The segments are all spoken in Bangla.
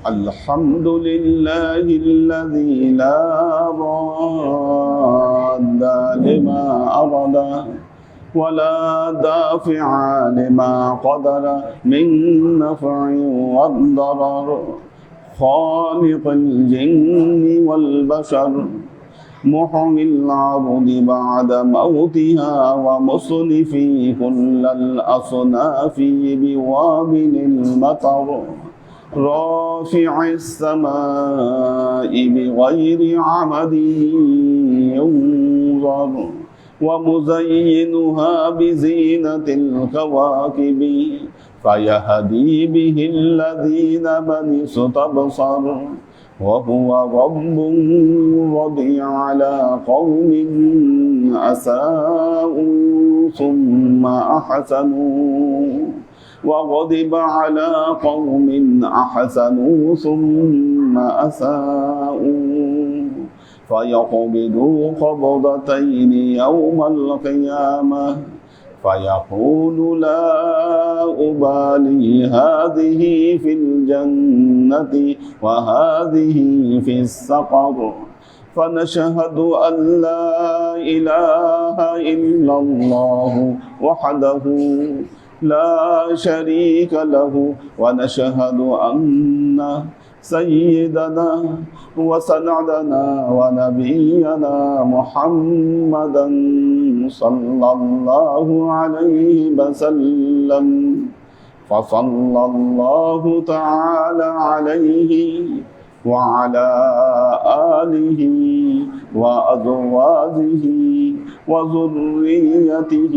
الحمد لله الذي لا راد لما أراد ولا دافع لما قدر من نفع والضرر خالق الجن والبشر محيي الأرض بعد موتها ومصرف كل الأصناف بوابل المطر رافع السماء بغير عمد ينظر ومزينها بزينة الكواكب فيهدي به الذين من استبصر وهو رب رضي على قوم أساءوا ثم أحسنوا وغضب على قوم أحسنوا ثم أساءوا فيقبضوا قبضتين يوم القيامة فيقول لا أبالي هذه في الجنة وهذه في السقر فنشهد أن لا إله إلا الله وحده لا شريك له ونشهد أن سيدنا وسندنا ونبينا محمدا صلى الله عليه وسلم فصلى الله تعالى عليه وعلى آله وأزواجه وذريته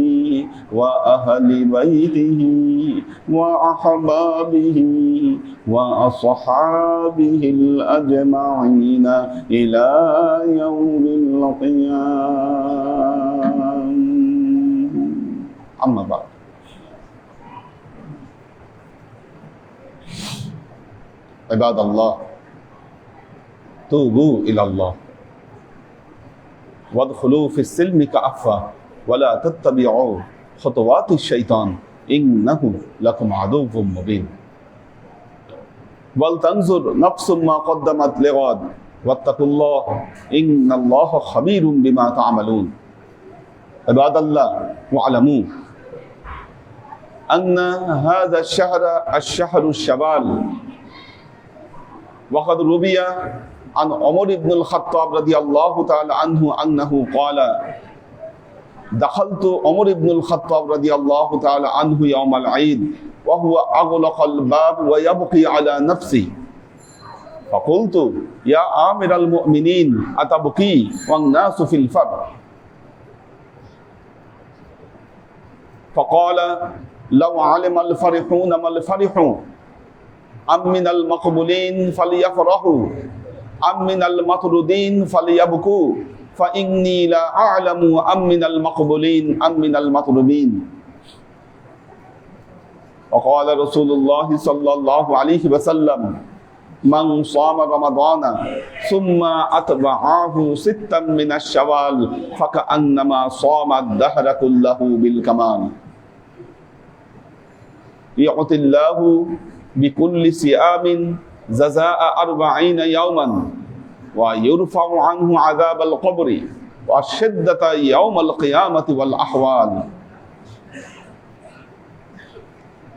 وأهل بيته وأحبابه وأصحابه الأجمعين إلى يوم القيامة أما بعد عباد الله توبوا إلى الله وادخلوا في السلم كافة ولا تتبعوا خطوات الشيطان إنه لكم عدو مبين ولتنظر نفس ما قدمت لغد واتقوا الله إن الله خبير بما تعملون عباد الله واعلموا أن هذا الشهر الشوال وقد روي عن عمر بن الخطاب رضي الله تعالى عنه أنه قال دخلت عمر بن الخطاب رضي الله تعالى عنه يوم العيد وهو أغلق الباب ويبقي على نفسه فقلت يا آمر المؤمنين أتبكي والناس في الفرح فقال لو علم الفرحون ما الفرحون أم من المقبولين فليفرحوا أم من المطرودين فليبكوا فإني لا أعلم أم من المقبولين أم من المطرودين وقال رسول الله صلى الله عليه وسلم من صام رمضان ثم أتبعه ستا من الشوال فكأنما صام الدهر كله بالكمال يعطي الله بكل صيام جزاء 40 يوما ويرفع عنه عذاب القبر والشدة يوم القيامة والأحوال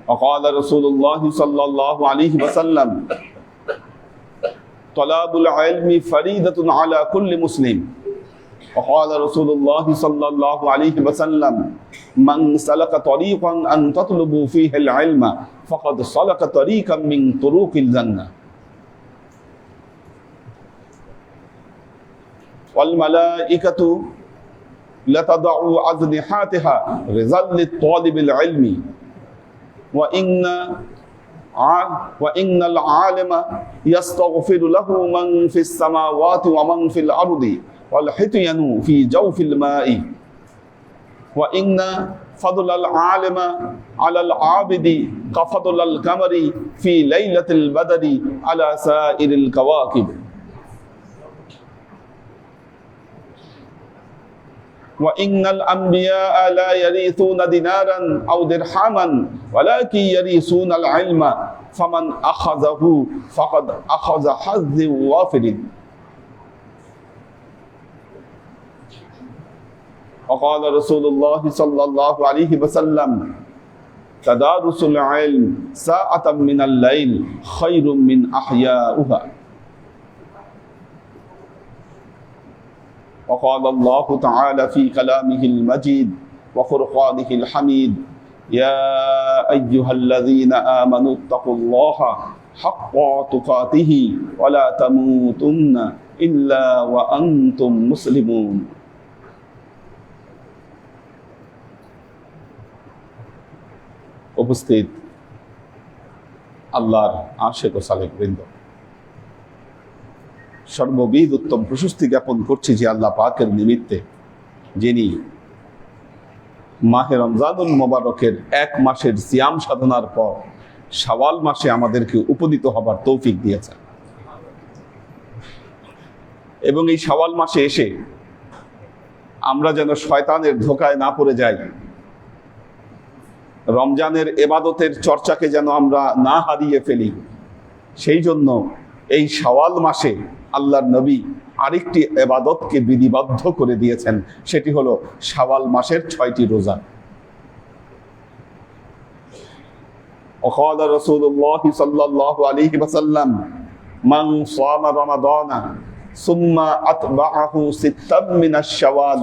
وقال رسول الله صلى الله عليه وسلم طلب العلم فريضة على كل مسلم وقال رسول الله صلى الله عليه وسلم من سلك طريقا أن تطلبوا فيه العلم فقد سلك طريقا من طرق الجنة والملائكة لتضع أجنحتها رضا للطالب العلم وإن العالم يستغفر له من في السماوات ومن في الأرض والحيتان في جوف الماء وإن فضل العالم على العابد كفضل القمر في ليلة البدر على سائر الكواكب وإن الأنبياء لا يرثون دينارا أو درهما ولكن يرثون العلم فمن أخذه فقد أخذ حظ وافر وقال رسول الله صلى الله عليه وسلم تدارس العلم ساعة من الليل خير من أحياؤها وقال الله تعالى في كلامه المجيد وفرقانه الحميد يا أيها الذين آمنوا اتقوا الله حق تقاته ولا تموتن إلا وأنتم مسلمون উপস্থিত আল্লাহর আশিক ও সালেক বৃন্দ, সর্ববিধ উত্তম প্রশস্তি জ্ঞাপন করছি যে আল্লাহ পাকের নিমিত্তে, যিনি মাহে রমজানুল মোবারকের এক মাসের সিয়াম সাধনার পর শাওয়াল মাসে আমাদেরকে উপনীত হবার তৌফিক দিয়েছেন। এবং এই শাওয়াল মাসে এসে আমরা যেন শয়তানের ধোকায় না পড়ে যাই, রমজানের এবাদতের চর্চাকে যেন আমরা না হারিয়ে ফেলি, সেই জন্য এই শাওয়াল মাসে আল্লাহর নবী আরেকটি এবাদতকে বিধিবদ্ধ করে দিয়েছেন, সেটি হলো শাওয়াল মাসের 6টি রোজা। وقال رسول الله صلى الله عليه وسلم من صام رمضان ثم أتبعه ستا من الشوال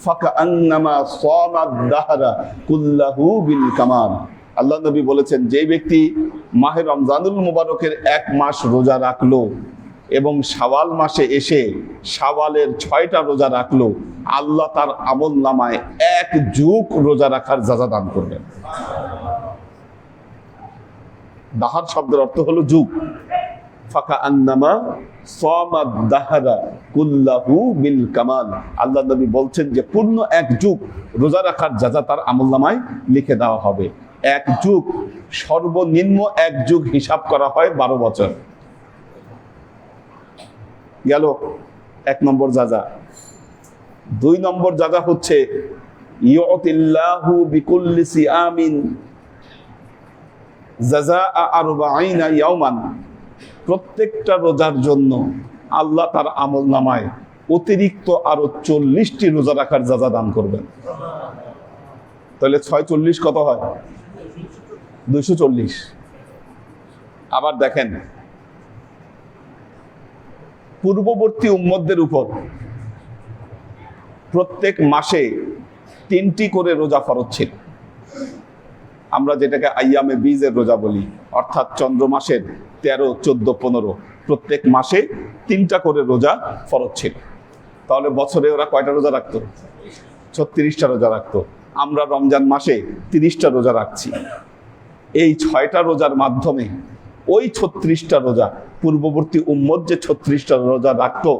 فكأنما صام الدهر كله بالكمال। আল্লাহ নবী বলেছেন, যে ব্যক্তি মাহে রমজানুল মুবারকের এক মাস রোজা রাখলো এবং শাওয়াল মাসে এসে শাওয়ালের 6টা রোজা রাখলো, আল্লাহ তার আমল নামায় 1 যুগ রোজা রাখার যাজা দান করবেন। দাহার শব্দের অর্থ হলো যুগ। ফাকা আন্নামা সামাদ দাহরা কুল্লাহু বিল কামাল। আল্লাহ নবী বলছেন যে পূর্ণ 1 যুগ রোজা রাখার যাজা তার আমলনামায় লিখে দেওয়া হবে। 1 যুগ, সর্বনিম্ন 1 যুগ হিসাব করা হয় 12 বছর। গেল 1 নম্বর যাজা। 2 নম্বর যাজা হচ্ছে ইউতিল্লাহু বিকুল্লি সিয়ামিন জাযাআ 40 ইয়াওমান। প্রত্যেকটা রোজার জন্য আল্লাহ তার আমলনামায় অতিরিক্ত আরো 40টি রোজা রাখার যাজা দান করবেন। তাহলে 6 40 কত হয়? 240। আবার দেখেন, পূর্ববর্তী উম্মতদের উপর প্রত্যেক মাসে 3টি করে রোজা ফরজ ছিল। আমরা যেটাকে আইয়ামে বীজের রোজা বলি, অর্থাৎ চন্দ্র মাসের 13, 14, 15 প্রত্যেক মাসে 3টা করে রোজা ফরজ ছিল। তাহলে বছরে ওরা কয়টা রোজা রাখতো? 36টা রোজা রাখতো। আমরা রমজান মাসে 30টা রোজা রাখছি। এই 6টা রোজার মাধ্যমে ওই 36টা রোজা, পূর্ববর্তী উম্মত যে 36টা রোজা রাখতো,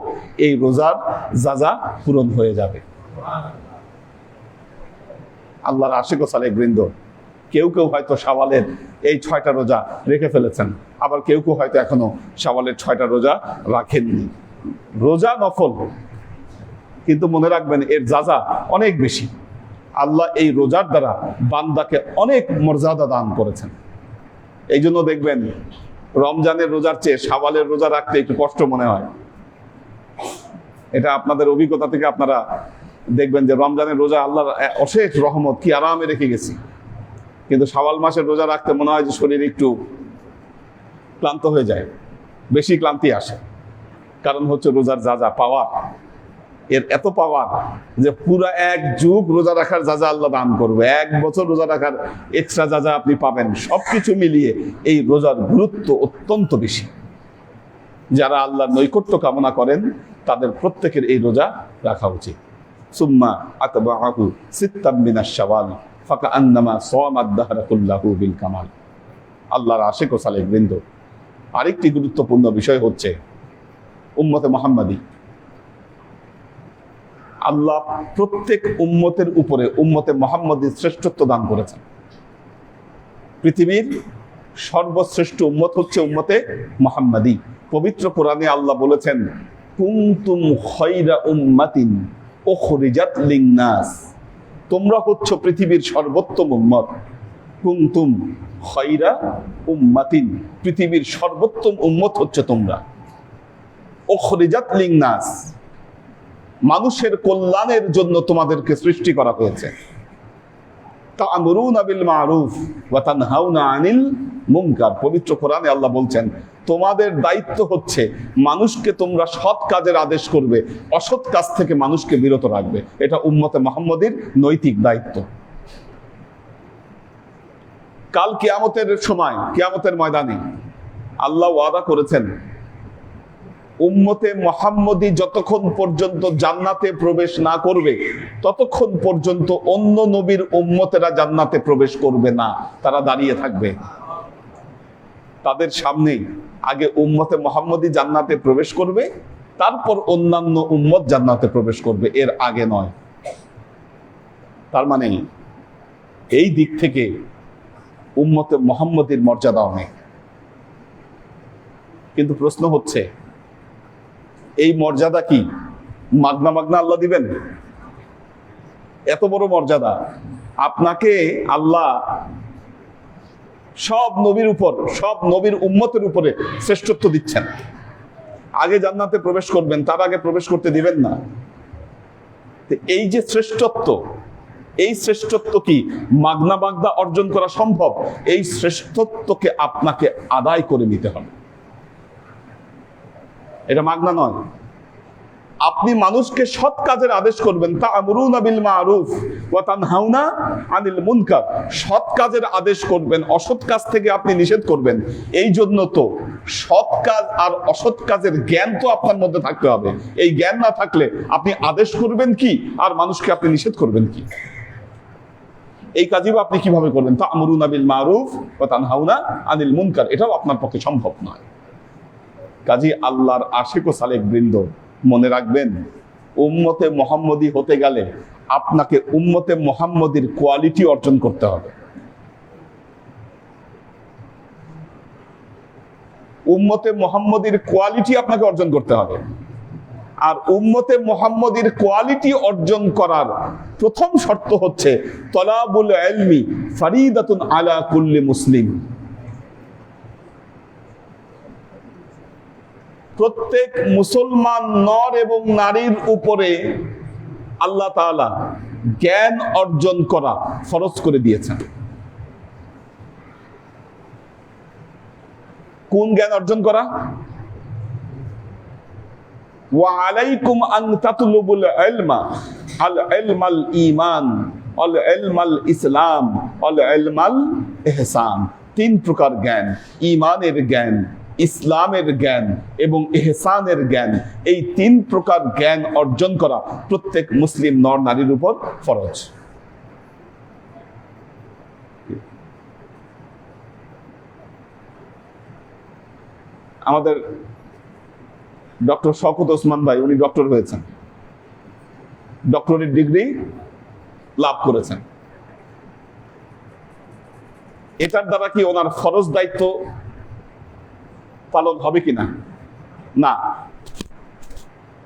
এই রোজার যাজা পূরণ হয়ে যাবে। আল্লাহর আশিক ও সালেক বৃন্দ, কেউ কেউ হয়তো শাওয়ালের এই 6টা রোজা রেখে ফেলেছেন, আবার কেউ কেউ হয়তো এখনো শাওয়ালের 6টা রোজা রাখেননি। রোজা নফল, কিন্তু মনে রাখবেন এর যাজা অনেক বেশি। আল্লাহ এই রোজার দ্বারা বান্দাকে অনেক মর্যাদা দান করেছেন। এই জন্য দেখবেন রমজানের রোজার চেয়ে শাওয়ালের রোজা রাখতে একটু কষ্ট মনে হয়। এটা আপনাদের অভিজ্ঞতা থেকে আপনারা দেখবেন যে রমজানের রোজা আল্লাহর অশেষ রহমত, কি আরামে রেখে গেছি। কিন্তু শাওয়াল মাসের রোজা রাখতে মনে হয় যে শরীর একটু ক্লান্ত হয়ে যায়, বেশি ক্লান্তি আসে। কারণ হচ্ছে রোজার যাজা পাওয়ার, এর এত পাওয়ার যে পুরা 1 যুগ রোজা রাখার যাজা আল্লাহ দান করবে। 1 বছর রোজা রাখার এক্সট্রা যাজা আপনি পাবেন। সবকিছু মিলিয়ে এই রোজার গুরুত্ব অত্যন্ত বেশি। যারা আল্লাহর নৈকট্য কামনা করেন তাদের প্রত্যেকের এই রোজা রাখা উচিত। সুম্মা আতবাহু সিত্তাম মিনাশ শাওয়াল ফাকাআন্নামা সামাদ দাহরা কুল্লাহু বিল কামাল। আল্লাহর আশিক ও সালেক বৃন্দ, আরেকটি গুরুত্বপূর্ণ বিষয় হচ্ছে উম্মতে মুহাম্মাদি। আল্লাহ প্রত্যেক উম্মতের উপরে উম্মতে মুহাম্মাদির শ্রেষ্ঠত্ব দান করেছেন। পৃথিবীর সর্বশ্রেষ্ঠ উম্মত হচ্ছে উম্মতে মুহাম্মাদি। পবিত্র কোরআনে আল্লাহ বলেছেন, কুনতুম খায়রা উম্মাতিন উখরিজাত লিন-নাস, তোমরা হচ্ছ পৃথিবীর সর্বোত্তম উম্মত। কুনতুম খায়রা উম্মাতিন, পৃথিবীর সর্বোত্তম উম্মত হচ্ছে তোমরা। উখরিজাত লিন-নাস, মানুষের কল্যাণের জন্য তোমাদেরকে সৃষ্টি করা হয়েছে। তা'মুরুনা বিল মা'রুফ ওয়া তানহাউনা আনিল মুনকার, পবিত্র কোরআনে আল্লাহ বলছেন তোমাদের দায়িত্ব হচ্ছে মানুষকে তোমরা সৎ কাজের আদেশ করবে, অসৎ কাজ থেকে মানুষকে বিরত রাখবে। এটা উম্মতে মুহাম্মদীর নৈতিক দায়িত্ব। কাল কিয়ামতের সময়, কিয়ামতের ময়দানে আল্লাহ ওয়াদা করেছেন উম্মতে মুহাম্মদী যতক্ষণ পর্যন্ত জান্নাতে প্রবেশ না করবে ততক্ষণ পর্যন্ত অন্য নবীর উম্মতেরা জান্নাতে প্রবেশ করবে না, তারা দাঁড়িয়ে থাকবে। তাদের সামনে আগে উম্মতে মুহাম্মদী জান্নাতে প্রবেশ করবে, তারপর অন্যান্য উম্মত জান্নাতে প্রবেশ করবে, এর আগে নয়। তার মানে এই দিক থেকে উম্মতে মুহাম্মদীর মর্যাদা অনেক। কিন্তু প্রশ্ন হচ্ছে এই মর্যাদা কি মাগনা মাগনা আল্লাহ দিবেন? এত বড় মর্যাদা আপনাকে আল্লাহ সব নবীর উপর, সব নবীর উম্মতের উপরে শ্রেষ্ঠত্ব দিচ্ছেন। আগে জান্নাতে প্রবেশ করবেন, তার আগে প্রবেশ করতে দিবেন না। এই যে শ্রেষ্ঠত্ব, এই শ্রেষ্ঠত্ব কি মাগনা মাগনা অর্জন করা সম্ভব? এই শ্রেষ্ঠত্বকে আপনাকে আদায় করে নিতে হবে, এটা মাগনা নয়। আপনি মানুষকে সৎ কাজের আদেশ করবেন, তা'মুরুনা বিল মা'রুফ ওয়া তানহাউনা আনিল মুনকার, সৎ কাজের আদেশ করবেন, অসৎ কাজ থেকে আপনি নিষেধ করবেন। এই জন্য তো সৎ কাজ আর অসৎ কাজের জ্ঞান তো আপনার মধ্যে থাকতে হবে। এই জ্ঞান না থাকলে আপনি আদেশ করবেন কি আর মানুষকে আপনি নিষেধ করবেন কি? এই কাজই আপনি কিভাবে করবেন? তা'মুরুনা বিল মা'রুফ ওয়া তানহাউনা আনিল মুনকার, এটাও আপনার পক্ষে সম্ভব নয়। কাজী আল্লাহর আশিক ও সালেক বৃন্দ, মনে রাখবেন উম্মতে মুহাম্মদী হতে গেলে আপনাকে উম্মতে মুহাম্মদীর কোয়ালিটি অর্জন করতে হবে। উম্মতে মুহাম্মদীর কোয়ালিটি আপনাকে অর্জন করতে হবে। আর উম্মতে মুহাম্মদীর কোয়ালিটি অর্জন করার প্রথম শর্ত হচ্ছে তলাবুল ইলমি ফরিদাতুন আলা কুল্লি মুসলিম। প্রত্যেক মুসলমান নর এবং নারীর উপরে আল্লাহ তাআলা জ্ঞান অর্জন করা ফরজ করে দিয়েছেন। কোন জ্ঞান অর্জন করা? ওয়া আলাইকুম আন তাতলুবুল ইলমা আল ইলমাল ঈমান আল ইলমাল ইসলাম আল ইলমাল ইহসান। তিন প্রকার জ্ঞান, ঈমানের জ্ঞান, ইসলামের জ্ঞান এবং ইহসানের জ্ঞান। এই তিন প্রকার জ্ঞান অর্জন করা প্রত্যেক মুসলিম নর নারীর উপর ফরজ। আমাদের ডক্টর শওকত ওসমান ভাই, উনি ডক্টর হয়েছেন, ডক্টরেট ডিগ্রি লাভ করেছেন। এটার দ্বারা কি ওনার ফরজ দায়িত্ব পালন হবে কিনা? না।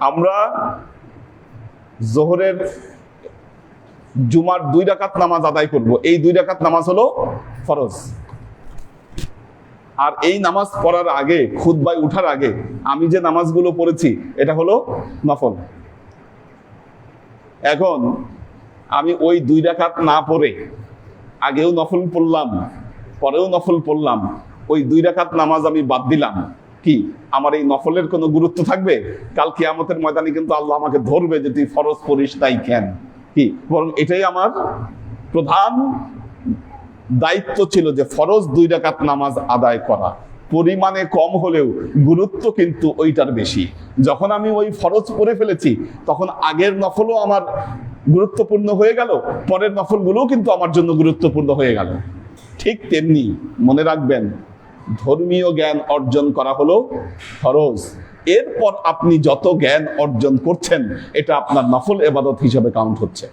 আমরা জোহরের জুমার 2 রাকাত নামাজ আদায় করব, এই 2 রাকাত নামাজ হলো ফরজ। আর এই নামাজ পড়ার আগে, খুতবায় উঠার আগে আমি যে নামাজগুলো পড়েছি এটা হলো নফল। এখন আমি ওই 2 রাকাত না পড়ে আগেও নফল পড়লাম, পরেও নফল পড়লাম, ওই 2 রাকাত নামাজ আমি বাদ দিলাম, কি আমার এই নফলের কোনো গুরুত্ব থাকবে? কাল কিয়ামতের ময়দানে কিন্তু আল্লাহ আমাকে ধরবে যে তুই ফরজ পড়িস তাই কেন, কি? বরং এটাই আমার প্রধান দায়িত্ব ছিল যে ফরজ 2 রাকাত নামাজ আদায় করা। পরিমাণে কম হলেও গুরুত্ব কিন্তু ওইটার বেশি। যখন আমি ওই ফরজ পড়ে ফেলেছি তখন আগের নফলও আমার গুরুত্বপূর্ণ হয়ে গেল, পরের নফলগুলোও কিন্তু আমার জন্য গুরুত্বপূর্ণ হয়ে গেল। ঠিক তেমনি মনে রাখবেন ধর্মীয় জ্ঞান অর্জন করা হলো ফরজ। এরপর আপনি যত জ্ঞান অর্জন করছেন এটা আপনার নফল ইবাদত হিসেবে কাউন্ট হচ্ছে।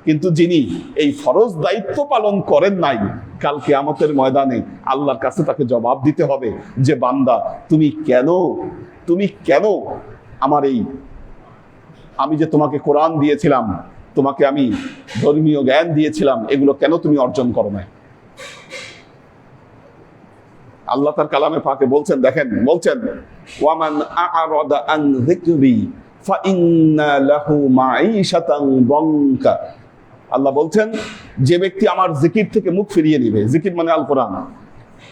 কিন্তু যিনি এই ফরজ দায়িত্ব পালন করেন নাই, কাল কিয়ামতের ময়দানে আল্লাহর কাছে তাকে জবাব দিতে হবে যে বান্দা তুমি কেন আমার এই আমি যে তোমাকে কোরআন দিয়েছিলাম, তোমাকে আমি ধর্মীয় জ্ঞান দিয়েছিলাম, এগুলো কেন তুমি অর্জন করো না? আল্লাহ তার কালামে পাকে বলছেন, দেখেন, বলছেন ওয়ামান আ'রাদা আন যিকরি ফাইন্না লাহু মাঈশাতান দানকা। আল্লাহ বলছেন, যে ব্যক্তি আমার জিকির থেকে মুখ ফিরিয়ে নিবে, জিকির মানে আল কোরআন,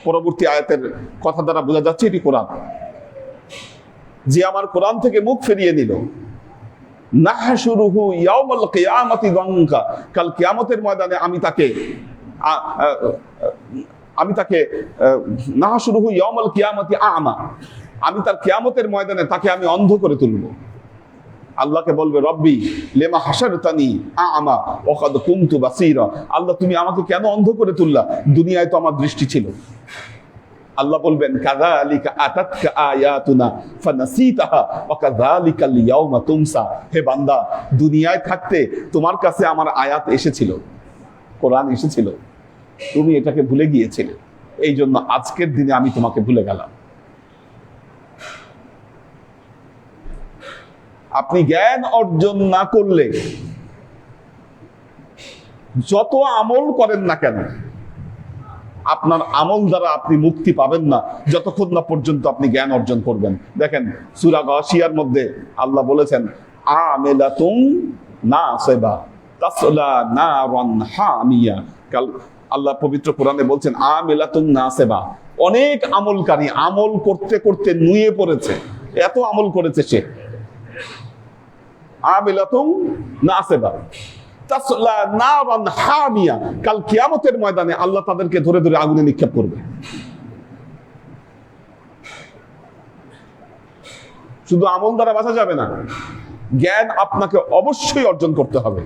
পরবর্তী আয়াতের কথা দ্বারা বোঝা যাচ্ছে এটি কোরআন, যে আমার কোরআন থেকে মুখ ফিরিয়ে নিল, নাহশুরুহু ইয়াউমাল কিয়ামাতি দানকা, কাল কিয়ামতের ময়দানে আমি তাকে নাহশুরুহু ইয়াউমাল কিয়ামাতি আ'মা, আমি তার কিয়ামতের ময়দানে তাকে আমি অন্ধ করে তুলব। আল্লাহকে বলবে, রব্বি লিমা হাশারতানি আ'মা ওয়া কাদ কুনতু বাসীরা, আল্লাহ তুমি আমাকে কেন অন্ধ করে তুললা, দুনিয়ায় তো আমার দৃষ্টি ছিল। আল্লাহ বলবেন, কাযালিকা আতাতকা আয়াতুনা ফানাসিতাহা ওয়া কাযালিকাল ইয়াউমা তুমসা, হে বান্দা, দুনিয়ায় থাকতে তোমার কাছে আমার আয়াত এসেছিল, কোরআন এসেছিল, তুমি এটাকে ভুলে গিয়েছিলে, এই জন্য আজকের দিনে আমি তোমাকে ভুলে গেলাম। আপনি জ্ঞান অর্জন না করলে যত আমল করেন না কেন, আপনার আমল দ্বারা আপনি মুক্তি পাবেন না যতক্ষণ না পর্যন্ত আপনি জ্ঞান অর্জন করবেন। দেখেন সূরা গাশিয়ার মধ্যে আল্লাহ বলেছেন, আমিলাতুন নাসিবা তাসলা নারান হামিয়া। কাল আল্লাহ পবিত্র কোরআনে বলছেন আমিলাতুন নাসিবা, অনেক আমলকারী আমল করতে করতে নুয়ে পড়েছে, এত আমল করেছে সে। আমিলাতুন নাসিবা তাসলা নারান হামিয়া, কাল কিয়ামতের ময়দানে আল্লাহ তাদেরকে ধরে ধরে আগুনে নিক্ষেপ করবে। শুধু আমল দ্বারা বাঁচা যাবে না, জ্ঞান আপনাকে অবশ্যই অর্জন করতে হবে।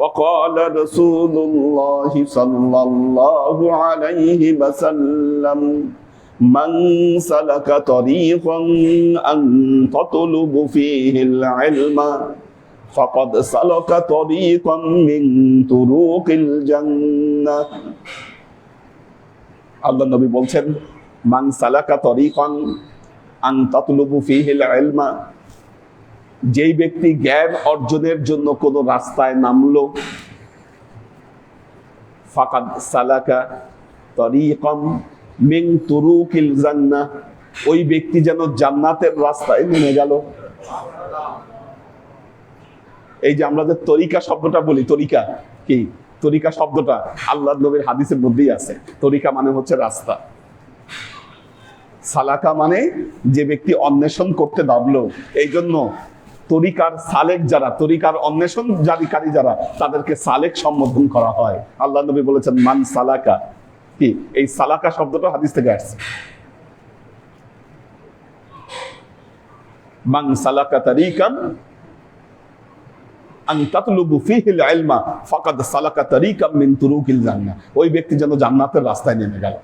وقال رسول الله صلى الله عليه وسلم من سلك طريقا أن تطلب فيه العلم فقد سلك طريقا من طرق الجنة। আল্লাহ নবী বলছেন, মান সালাকা তরিকান আন তাতলুবু ফীহিল ইলমা, যেই ব্যক্তি জ্ঞান অর্জনের জন্য কোন রাস্তায় নামলো, ফাকাদ সালাকা তরিকাম মিন তুরুকিল জান্নাহ, ওই ব্যক্তি যেন জান্নাতের রাস্তায় নেমে গেল। এই যে আমরা যে তরিকা শব্দটা বলি, তরিকা কি? তরিকা শব্দটা আল্লাহর নবীর হাদিসের মধ্যেই আছে। তরিকা মানে হচ্ছে রাস্তা, সালাকা মানে যে ব্যক্তি অন্বেষণ করতে নামলো। এই জন্য তরিকার সালেক যারা, তরিকার অন্বেষণ জারিকারী যারা, তাদেরকে সালেক সম্বোধন করা হয়। আল্লাহ নবী বলেছেন মান সালাকা, কি এই সালাকা শব্দটা হাদিস থেকে আসছে। মান সালাকা তারিকান আন তাতলুবু ফীহিল ইলমা ফাকাদ সালাকা তারিকাম মিন তুরুকিল জান্নাহ, ওই ব্যক্তি যেন জান্নাতের রাস্তায় নেমে গেল।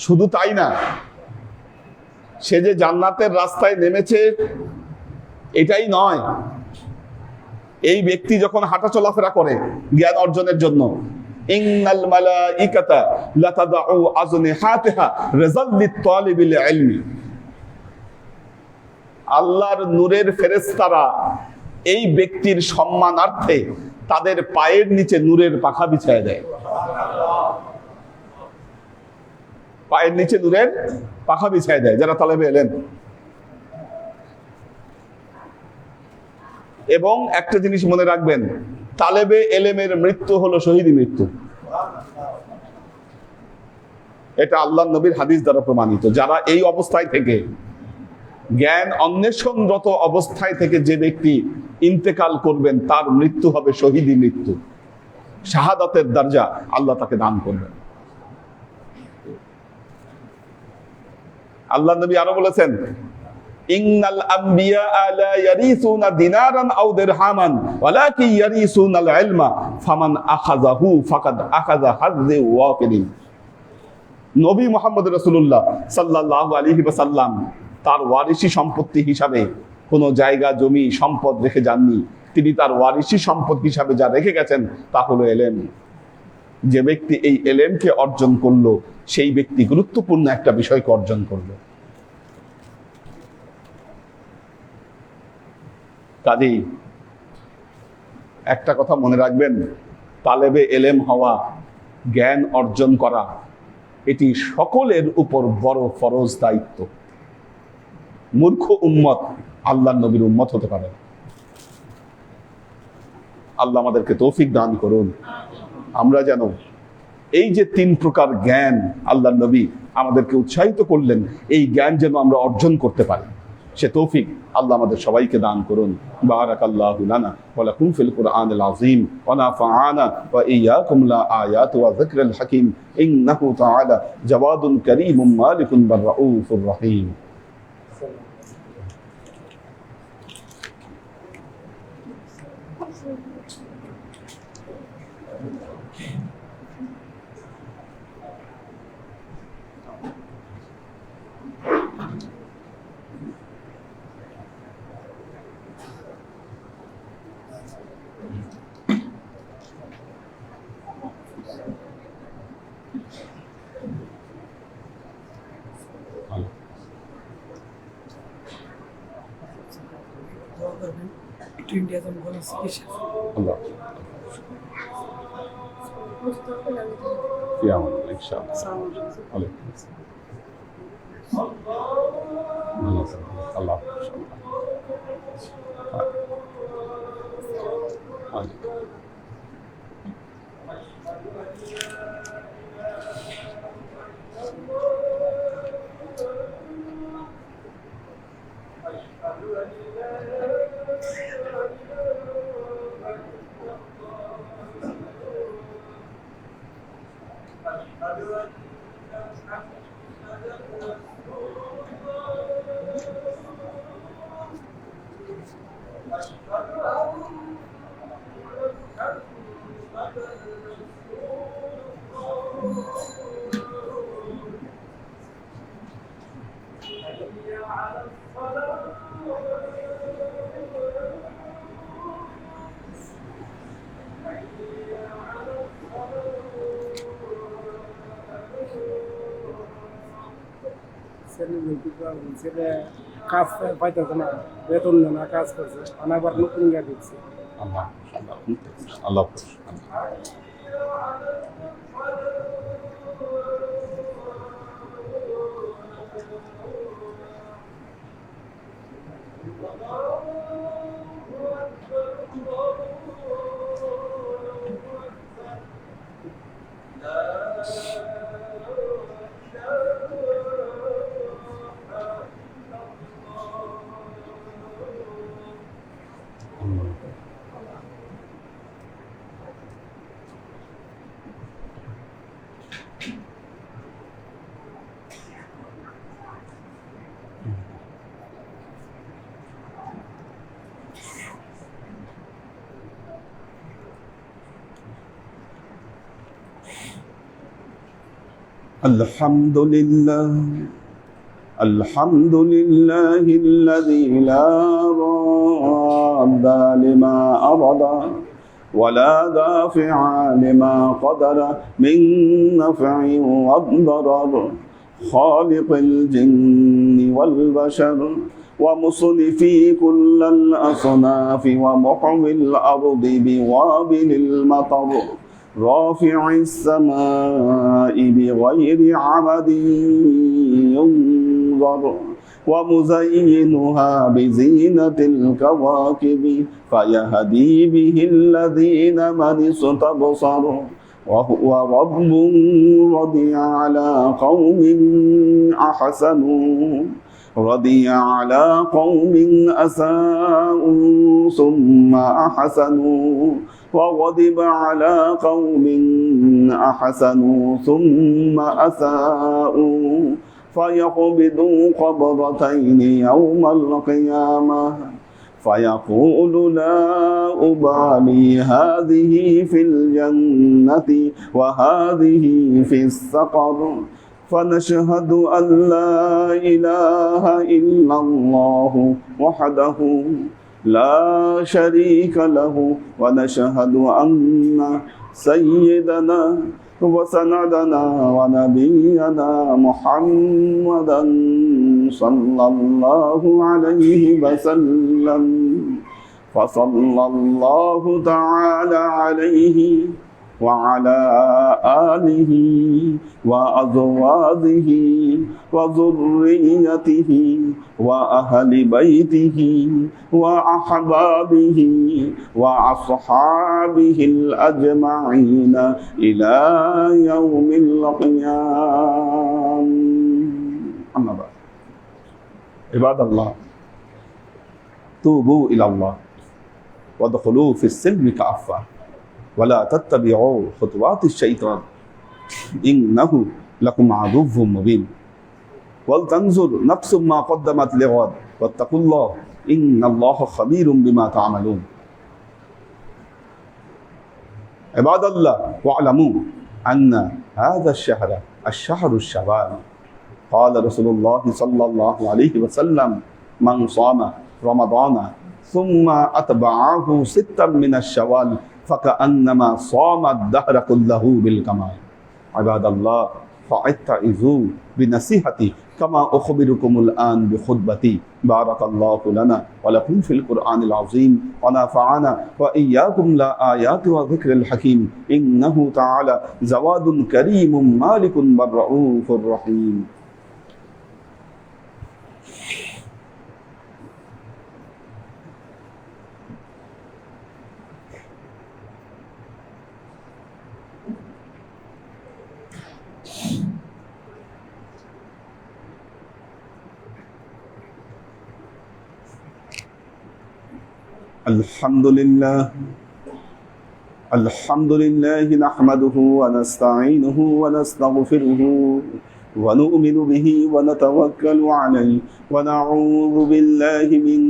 শুধু তাই না, সে যে জান্নাতের রাস্তায় নেমেছে এটাই নয়, এই ব্যক্তি যখন হাঁটা চলাফেরা করে জ্ঞান অর্জনের জন্য, ইন্নাল মালাইকাতা লাতাদাউ আজনিহাতাহা রিজাল লিত-তালিবিল ইলমি, আল্লাহর নূরের ফেরেশতারা এই ব্যক্তির সম্মানার্থে তাদের পায়ের নিচে নূরের পাখা বিছায় দেয়। পায়ের নিচে নূরের পাখা বিছায় দেয় যারা তালেবে এলেন। এবং একটা জিনিস মনে রাখবেন, তালেবে এলেমের মৃত্যু হলো শহীদি মৃত্যু। এটা আল্লাহর নবীর হাদিস দ্বারা প্রমাণিত। যারা এই অবস্থায় থেকে, জ্ঞান অন্বেষণরত অবস্থায় থেকে যে ব্যক্তি ইন্তেকাল করবেন, তার মৃত্যু হবে শহীদি মৃত্যু, শাহাদাতের দরজা আল্লাহ তাকে দান করবেন। আল্লাহ নবী আরো বলেছেন, ইন্নাল আম্বিয়া লা ইয়ারিসুনা দিনারান আও দিরহামান ওয়ালাকিন ইয়ারিসুনাল ইলমা ফামান আখাযাহু ফাকাদ আখাযা হাযযি ওয়াফিরিন। নবী মুহাম্মদ রাসূলুল্লাহ সাল্লাল্লাহু আলাইহি ওয়াসাল্লাম তার ওয়ারিসি সম্পত্তি হিসাবে কোনো জায়গা জমি সম্পদ রেখে যাননি। তিনি তার ওয়ারিসি সম্পদ হিসাবে যা রেখে গেছেন তা হলো এলেম। যে ব্যক্তি এই এলেমকে অর্জন করলো, সেই ব্যক্তি গুরুত্বপূর্ণ একটা বিষয়কে অর্জন করলো। কাজেই একটা কথা মনে রাখবেন, তালেবে এলেম হওয়া, জ্ঞান অর্জন করা, এটি সকলের উপর বড় ফরজ দায়িত্ব। মূর্খ উম্মত আল্লাহর নবীর উম্মত হতে পারে না। আল্লাহ আমাদেরকে তৌফিক দান করুন, আমরা যেন এই যে 3 প্রকার জ্ঞান আল্লাহর নবী আমাদেরকে উৎসাহিত করলেন, এই জ্ঞান যেন আমরা অর্জন করতে পারি, সে তৌফিক আল্লাহ আমাদের সবাইকে দান করুন। বারাকাল্লাহু লানা ওয়া লাকুম ফিল কুরআনিল আযীম ওয়া নাফা'ানা ওয়া ইয়্যাকুম লা আয়াতি ওয়া যিকরিল হাকীম ইন্নাহু তাআলা জাওয়াদুন কারীমুম মালিকুন বার রাউফুর রহিম। Allah. Ya Allah, inşallah. Allah. কাজ পাইতেছে না, বেতন না, কাজ করছে, আবার নতুন গাড়ি দিচ্ছে। Allah. Allah. الحمد لله الذي لا راد لما أراد ولا دافع لما قدر من نفع وضرر خالق الجن والبشر ومصنفي كل الأصناف ومحوي الأرض بوابل المطر رافع السماء بغير عمد ينظر ومزينها بزينة الكواكب فيهدي به الذين من استبصر وهو رب رضي على قوم أحسنوا رضي على قوم أساءوا ثم أحسنوا وغضب على قوم أحسنوا ثم أساءوا فيقبضوا قبضتين يوم القيامة فيقول لا أبالي هذه في الجنة وهذه في السقر فنشهد أن لا إله إلا الله وحده لا شريك له ونشهد أن سيدنا وسندنا ونبينا محمدا صلى الله عليه وسلم فصلى الله تعالى عليه وعلى آله وأزواجه وذريته وأهل بيته وأحبابه وأصحابه الأجمعين إلى يوم القيامة. أما بعد، عباد الله، توبوا إلى الله وادخلوا في السلم كافة ولا تتبعوا خطوات الشيطان إنه لكم عدو مبين ولتنظر نفس ما قدمت لغد واتقوا الله إن الله خبير بما تعملون. عباد الله، واعلموا أن هذا الشهر الشوال، قال رسول الله صلى الله عليه وسلم: من صام رمضان ثم أتبعه ستا من الشوال فكأنما صام الدهر كله بالكمال. عباد الله، فاتعظوا بنصيحتي كما أخبركم الآن بخطبتي. بارك الله لنا ولكم في القرآن العظيم ونفعنا وإياكم لآيات وذكر الحكيم إنه تعالى جواد كريم مالك رؤوف رحيم. الحمد لله نحمده ونستعينه ونستغفره ونؤمن به ونتوكل عليه ونعوذ بالله من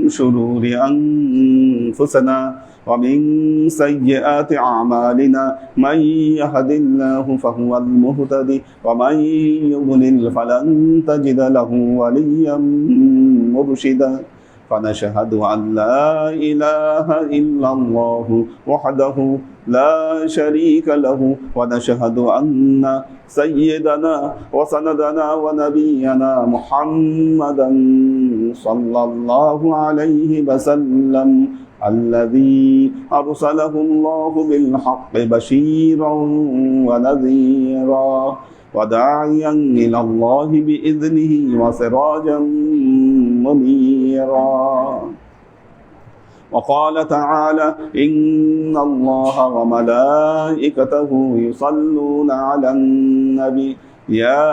شرور أنفسنا ومن سيئات أعمالنا من يهد الله فهو المهتدي ومن يضلل فلن تجد له وليا مرشدا. فنشهد أن لا إله إلا الله وحده لا شريك له ونشهد أن سيدنا وسندنا ونبينا محمدا صلى الله عليه وسلم الذي أرسله الله بالحق بشيرا ونذيرا وداعيا إلى الله بإذنه وسراجا منيرا. وقال تعالى: إن الله وملائكته يصلون على النبي يا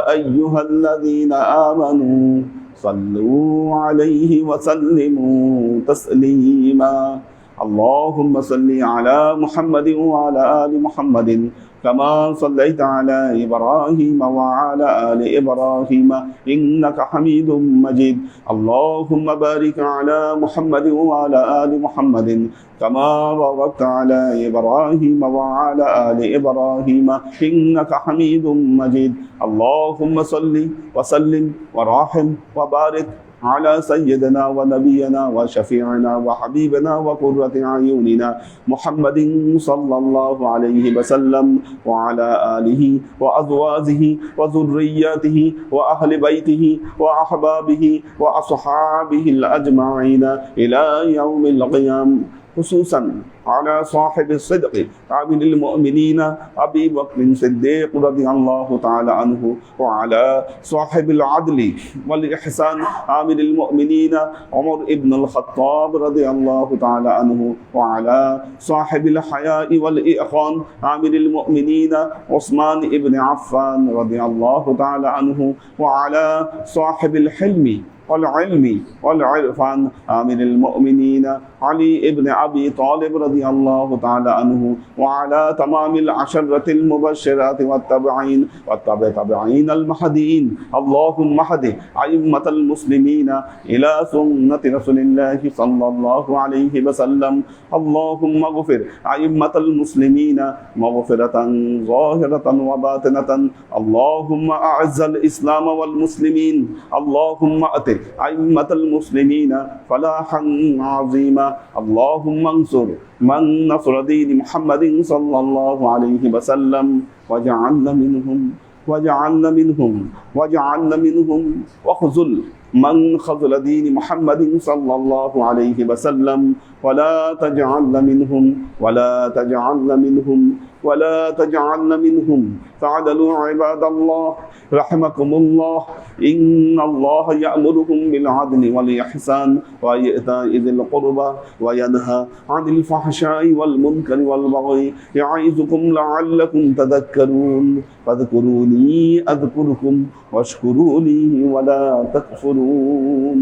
أيها الذين آمنوا صلوا عليه وسلموا تسليما. اللهم صل على محمد وعلى آل محمد كما صليت على إبراهيم وعلى آل إبراهيم إنك حميد مجيد. اللهم بارك على محمد وعلى آل محمد كما باركت على إبراهيم وعلى آل إبراهيم إنك حميد مجيد. اللهم صل وسلم ورحم وبارك على سيدنا ونبينا وشفيعنا وحبيبنا وقرة أعيننا محمد صلى الله عليه وسلم وعلى آله وأزواجه وذرياته وأهل بيته وأحبابه وأصحابه الأجمعين إلى يوم القيامة، خصوصا على صاحب الصدق عامل المؤمنين أبي بكر الصديق رضي الله تعالى عنه وعلى صاحب العدل والإحسان عامل المؤمنين عمر بن الخطاب رضي الله تعالى عنه وعلى صاحب الحياء والإحسان عامل المؤمنين عثمان بن عفان رضي الله تعالى عنه وعلى صاحب الحلم والعلم والعرفان عامل المؤمنين علي بن أبي طالب رضي الله تعالى عنه وعلى تمام العشرة المبشرات والتابعين المهديين. اللهم اهد أئمة المسلمين إلى سنة رسول الله صلى الله عليه وسلم. اللهم اغفر أئمة المسلمين مغفرة ظاهرة وباطنة. اللهم أعز الإسلام والمسلمين. اللهم أتِ أئمة المسلمين فلاحا عظيما. اللهم انصر من نصر دين محمد صلى الله عليه وسلم واجعلنا منهم واخذل من خذل دين محمد صلى الله عليه وسلم ولا تجعلن منهم ولا تجعلن منهم ولا تجعلن منهم فاعدلوا عباد الله رحمكم الله إن الله يأمركم بالعدل والإحسان وإيتاء ذي القربى وينهى عن الفحشاء والمنكر والبغي يعظكم لعلكم تذكرون فاذكروني أذكركم واشكروا لي ولا تكفرون